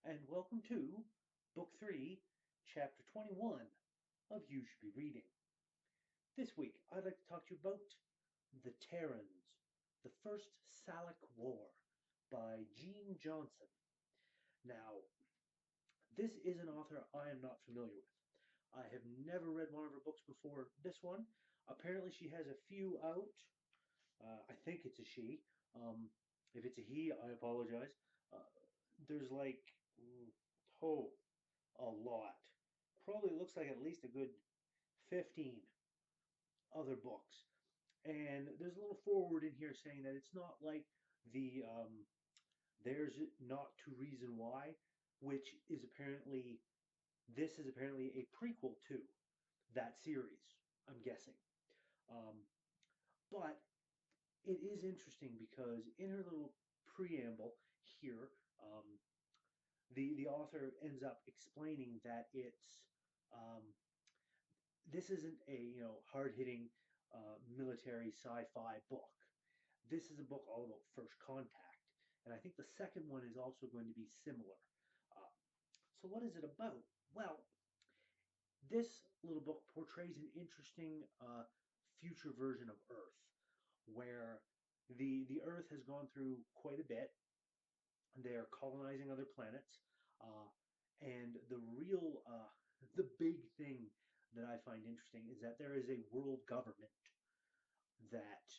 and welcome to Book 3, Chapter 21 of You Should Be Reading. This week, I'd like to talk to you about The Terrans, the First Salik War by Gene Johnson. Now, this is an author I am not familiar with. I have never read one of her books before this one. Apparently, she has a few out. I think it's a she. Um, if it's a he, I apologize. Uh, there's like, oh, a lot. Probably looks like at least a good 15 other books. And there's a little forward in here saying that it's not like the There's Not to Reason Why, which is apparently, this is apparently a prequel to that series, I'm guessing. Um, but it is interesting because in her little preamble here, um, the author ends up explaining that um, this isn't a hard hitting military sci-fi book. This is a book all about first contact, and I think the second one is also going to be similar. Uh, so what is it about? Well, this little book portrays an interesting future version of Earth, where the Earth has gone through quite a bit. They're colonizing other planets, uh, and the big thing that I find interesting is that there is a world government that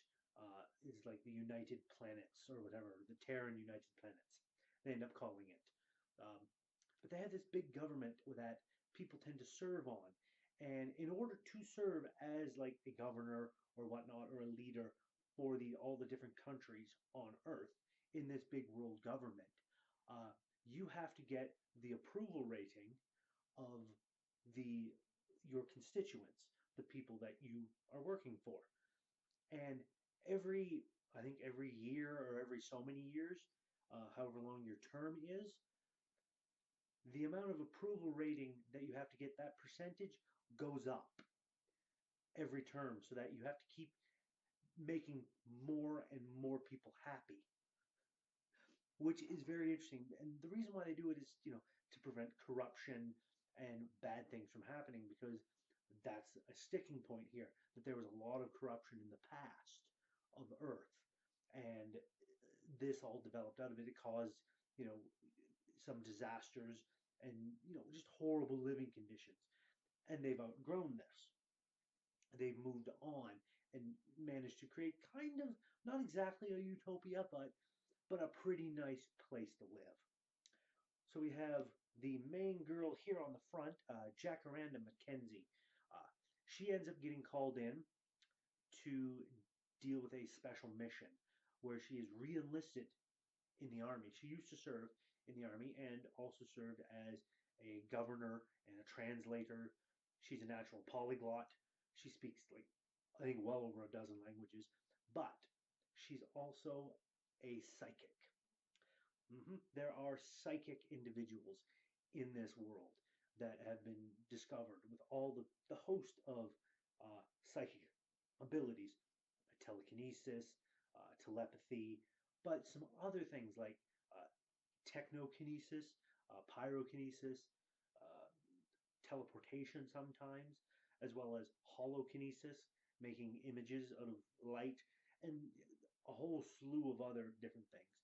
is like the United Planets or whatever, the Terran United Planets. They end up calling it. Um, but they have this big government that people tend to serve on. And in order to serve as like a governor or whatnot or a leader for the all the different countries on Earth in this big world government, uh, you have to get the approval rating of the your constituents, the people that you are working for. And I think every year or every so many years, however long your term is, the amount of approval rating that you have to get, that percentage goes up every term so that you have to keep making more and more people happy, which is very interesting. And the reason why they do it is, to prevent corruption and bad things from happening, because that's a sticking point here, that there was a lot of corruption in the past of Earth. And this all developed out of it. It caused, you know, some disasters and, just horrible living conditions. And they've outgrown this. They've moved on and managed to create kind of, not exactly a utopia, but a pretty nice place to live. So we have the main girl here on the front, Jacaranda Mackenzie. Uh, she ends up getting called in to deal with a special mission where she is re-enlisted in the army. She used to serve in the army and also served as a governor and a translator. She's a natural polyglot. She speaks like, I think, well over a dozen languages, but she's also a psychic. There are psychic individuals in this world that have been discovered with all the host of psychic abilities, telekinesis, telepathy, but some other things like uh, technokinesis, pyrokinesis, uh, teleportation sometimes, as well as holokinesis, making images out of light, and a whole slew of other different things.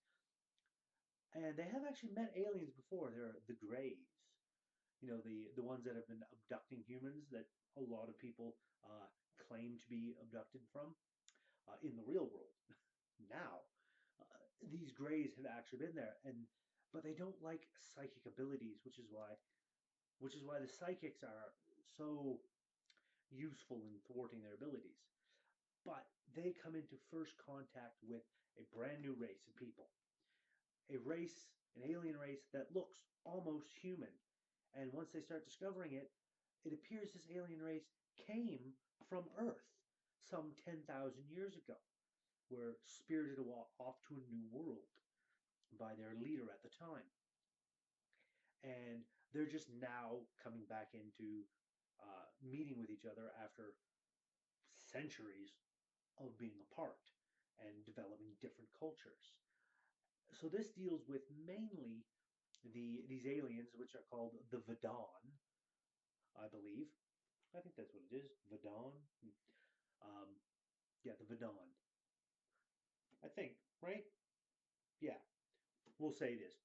And they have actually met aliens before. They're the Greys, the ones that have been abducting humans that a lot of people claim to be abducted from in the real world. Now, these Greys have actually been there, and but they don't like psychic abilities, which is why the psychics are so useful in thwarting their abilities. But they come into first contact with a brand new race of people, an alien race that looks almost human. And once they start discovering it, it appears this alien race came from Earth some 10,000 years ago, were spirited off to a new world by their leader at the time. And they're just now coming back into meeting with each other after centuries of being apart and developing different cultures. So this deals with mainly these aliens, which are called the Vadon, I believe. I think that's what it is. Vadon. Um, yeah, the Vadon. I think, right? Yeah, we'll say it is.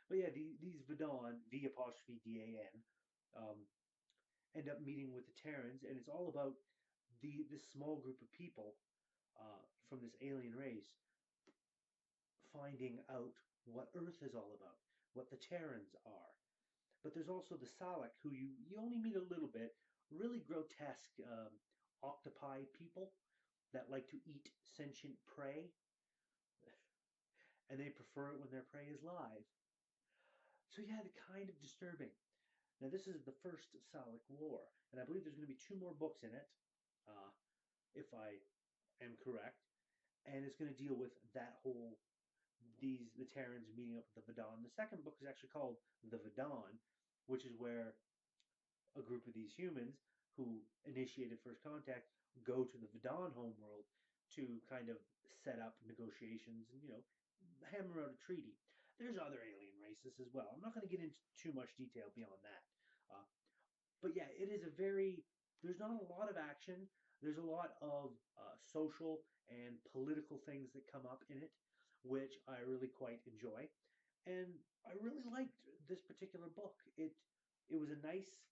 But yeah, these Vadon, V apostrophe D-A-N, um, end up meeting with the Terrans, and it's all about this small group of people from this alien race finding out what Earth is all about, what the Terrans are. But there's also the Salik, who you only meet a little bit, really grotesque octopi people that like to eat sentient prey, and they prefer it when their prey is live. So yeah, the kind of disturbing. Now this is the first Salik War, and I believe there's going to be two more books in it, uh, if I am correct, and it's going to deal with that whole the Terrans meeting up with the Vadon. The second book is actually called the Vadon, which is where a group of these humans who initiated first contact go to the Vadon homeworld to kind of set up negotiations and hammer out a treaty. There's other alien races as well. I'm not going to get into too much detail beyond that. Uh, but yeah, it is a very, there's not a lot of action. There's a lot of social and political things that come up in it, which I really quite enjoy. And I really liked this particular book. It was a nice,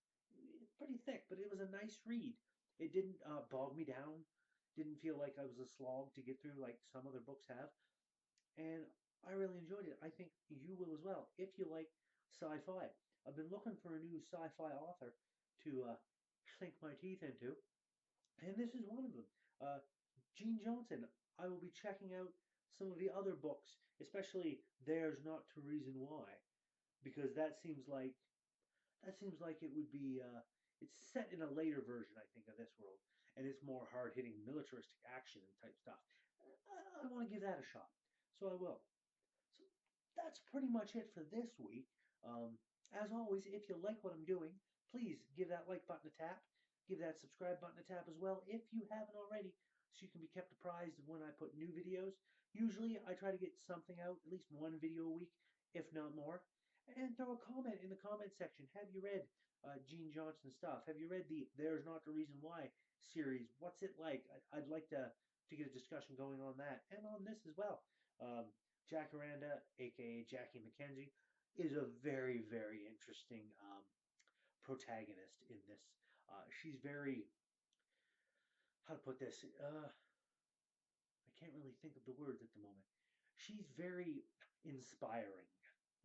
pretty thick, but it was a nice read. It didn't bog me down. Didn't feel like I was a slog to get through like some other books have. And I really enjoyed it. I think you will as well if you like sci-fi. I've been looking for a new sci-fi author to sink my teeth into, and this is one of them. Gene Johnson. I will be checking out some of the other books, especially There's Not to Reason Why, because that seems like it would be. It's set in a later version, I think, of this world, and it's more hard-hitting militaristic action and type stuff. I want to give that a shot, so I will. So that's pretty much it for this week. As always, if you like what I'm doing, please give that like button a tap. Give that subscribe button a tap as well if you haven't already, so you can be kept apprised of when I put new videos. Usually I try to get something out, at least one video a week, if not more. And throw a comment in the comment section. Have you read Gene Johnson stuff? Have you read the There's Not the Reason Why series? What's it like? I'd like to get a discussion going on that and on this as well. Jacaranda, aka Jackie McKenzie, is a very, very interesting protagonist in this. She's very, how to put this? I can't really think of the words at the moment. She's very inspiring.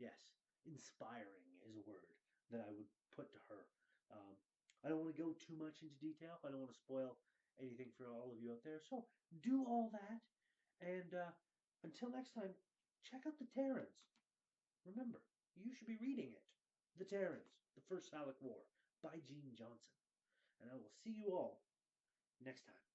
Yes, inspiring is a word that I would put to her. Um, I don't want to go too much into detail. I don't want to spoil anything for all of you out there. So do all that. And until next time, check out the Terrans. Remember, you should be reading it. The Terrans, The First Salik War by Gene Johnson. And I will see you all next time.